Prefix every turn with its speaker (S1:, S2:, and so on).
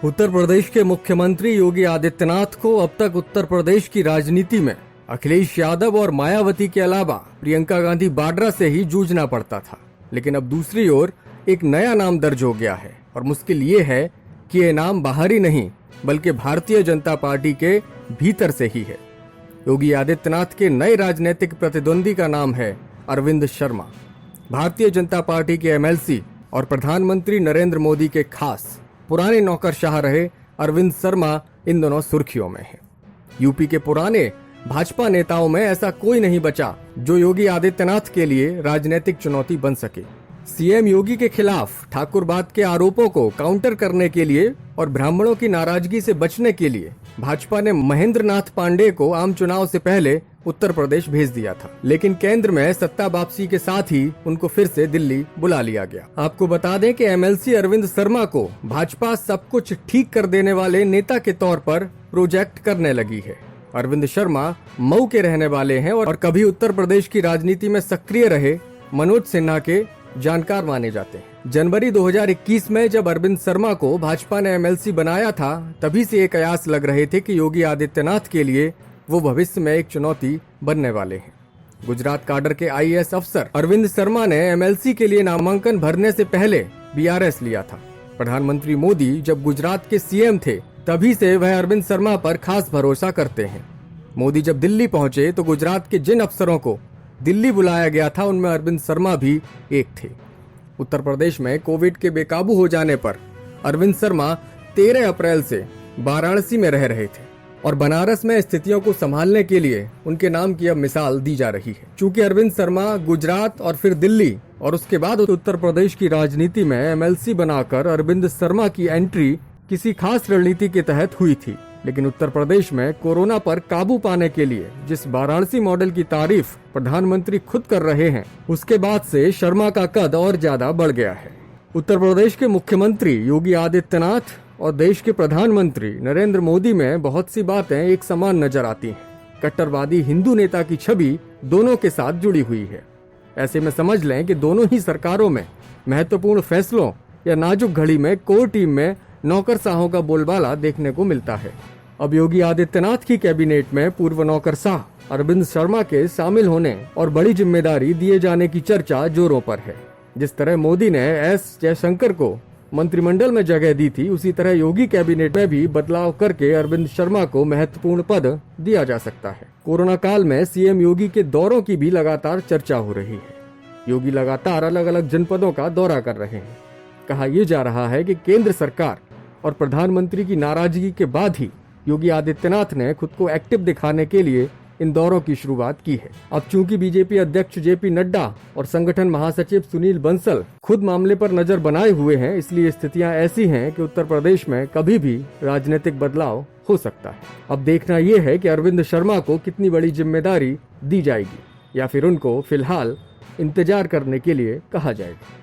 S1: उत्तर प्रदेश के मुख्यमंत्री योगी आदित्यनाथ को अब तक उत्तर प्रदेश की राजनीति में अखिलेश यादव और मायावती के अलावा प्रियंका गांधी वाड्रा से ही जूझना पड़ता था। लेकिन अब दूसरी ओर एक नया नाम दर्ज हो गया है और मुश्किल ये है कि ये नाम बाहरी नहीं बल्कि भारतीय जनता पार्टी के भीतर से ही है। योगी आदित्यनाथ के नए राजनीतिक प्रतिद्वंदी का नाम है अरविंद शर्मा। भारतीय जनता पार्टी के एमएलसी और प्रधानमंत्री नरेंद्र मोदी के खास पुराने नौकरशाह रहे अरविंद शर्मा इन दोनों सुर्खियों में हैं। यूपी के पुराने भाजपा नेताओं में ऐसा कोई नहीं बचा जो योगी आदित्यनाथ के लिए राजनीतिक चुनौती बन सके। सीएम योगी के खिलाफ ठाकुरवाद के आरोपों को काउंटर करने के लिए और ब्राह्मणों की नाराजगी से बचने के लिए भाजपा ने महेंद्र नाथ पांडेय को आम चुनाव से पहले उत्तर प्रदेश भेज दिया था। लेकिन केंद्र में सत्ता वापसी के साथ ही उनको फिर से दिल्ली बुला लिया गया। आपको बता दें कि एमएलसी अरविंद शर्मा को भाजपा सब कुछ ठीक कर देने वाले नेता के तौर पर प्रोजेक्ट करने लगी है। अरविंद शर्मा मऊ के रहने वाले हैं और कभी उत्तर प्रदेश की राजनीति में सक्रिय रहे मनोज सिन्हा के जानकार माने जाते हैं। जनवरी 2021 में जब अरविंद शर्मा को भाजपा ने एमएलसी बनाया था, तभी से ये कयास लग रहे थे कि योगी आदित्यनाथ के लिए वो भविष्य में एक चुनौती बनने वाले हैं। गुजरात काडर के आईएएस अफसर अरविंद शर्मा ने एमएलसी के लिए नामांकन भरने से पहले बीआरएस लिया था। प्रधानमंत्री मोदी जब गुजरात के सीएम थे, तभी से वह अरविंद शर्मा पर खास भरोसा करते हैं। मोदी जब दिल्ली पहुंचे तो गुजरात के जिन अफसरों को दिल्ली बुलाया गया था, उनमें अरविंद शर्मा भी एक थे। उत्तर प्रदेश में कोविड के बेकाबू हो जाने पर अरविंद शर्मा 13 अप्रैल से वाराणसी में रह रहे थे और बनारस में स्थितियों को संभालने के लिए उनके नाम की अब मिसाल दी जा रही है। चूंकि अरविंद शर्मा गुजरात और फिर दिल्ली और उसके बाद उत्तर प्रदेश की राजनीति में एमएलसी बनाकर अरविंद शर्मा की एंट्री किसी खास रणनीति के तहत हुई थी। लेकिन उत्तर प्रदेश में कोरोना पर काबू पाने के लिए जिस वाराणसी मॉडल की तारीफ प्रधानमंत्री खुद कर रहे हैं, उसके बाद से शर्मा का कद और ज्यादा बढ़ गया है। उत्तर प्रदेश के मुख्यमंत्री योगी आदित्यनाथ और देश के प्रधानमंत्री नरेंद्र मोदी में बहुत सी बातें एक समान नजर आती हैं। कट्टरवादी हिंदू नेता की छवि दोनों के साथ जुड़ी हुई है। ऐसे में समझ लें कि दोनों ही सरकारों में महत्वपूर्ण फैसलों या नाजुक घड़ी में कोर टीम में नौकरशाहों का बोलबाला देखने को मिलता है। अब योगी आदित्यनाथ की कैबिनेट में पूर्व नौकरशाह अरविंद शर्मा के शामिल होने और बड़ी जिम्मेदारी दिए जाने की चर्चा जोरों पर है। जिस तरह मोदी ने एस जयशंकर को मंत्रिमंडल में जगह दी थी, उसी तरह योगी कैबिनेट में भी बदलाव करके अरविंद शर्मा को महत्वपूर्ण पद दिया जा सकता है। कोरोना काल में सीएम योगी के दौरों की भी लगातार चर्चा हो रही है। योगी लगातार अलग अलग जनपदों का दौरा कर रहे हैं। कहा यह जा रहा है कि केंद्र सरकार और प्रधानमंत्री की नाराजगी के बाद ही योगी आदित्यनाथ ने खुद को एक्टिव दिखाने के लिए इन दौरों की शुरुआत की है। अब चूंकि बीजेपी अध्यक्ष जेपी नड्डा और संगठन महासचिव सुनील बंसल खुद मामले पर नजर बनाए हुए हैं, इसलिए स्थितियां ऐसी हैं कि उत्तर प्रदेश में कभी भी राजनीतिक बदलाव हो सकता है। अब देखना यह है कि अरविंद शर्मा को कितनी बड़ी जिम्मेदारी दी जाएगी या फिर उनको फिलहाल इंतजार करने के लिए कहा जाएगा।